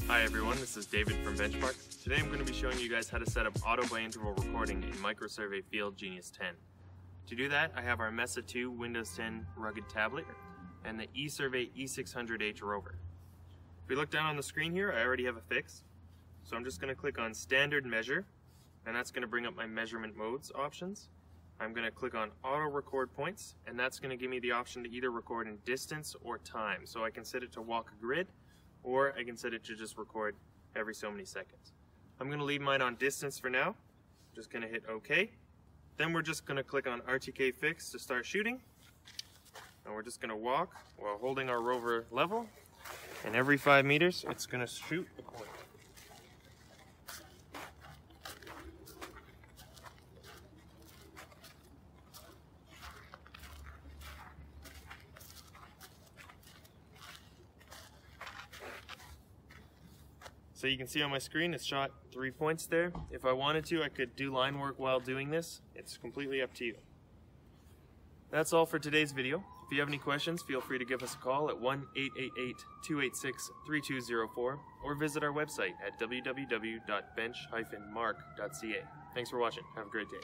Hi everyone, this is David from Bench-Mark. Today I'm going to be showing you guys how to set up auto by interval recording in MicroSurvey FieldGenius 10. To do that, I have our Mesa 2 Windows 10 rugged tablet and the eSurvey E600H rover. If we look down on the screen here, I already have a fix. So I'm just going to click on Standard Measure, and that's going to bring up my measurement modes options. I'm going to click on Auto Record Points, and that's going to give me the option to either record in distance or time. So I can set it to walk a grid, or I can set it to just record every so many seconds. I'm going to leave mine on distance for now. I'm just going to hit OK. Then we're just going to click on RTK Fix to start shooting. And we're just going to walk while holding our rover level. And every 5 meters, it's going to shoot a point. So you can see on my screen it's shot 3 points there. If I wanted to, I could do line work while doing this. It's completely up to you. That's all for today's video. If you have any questions, feel free to give us a call at 1-888-286-3204 or visit our website at www.bench-mark.ca. Thanks for watching. Have a great day.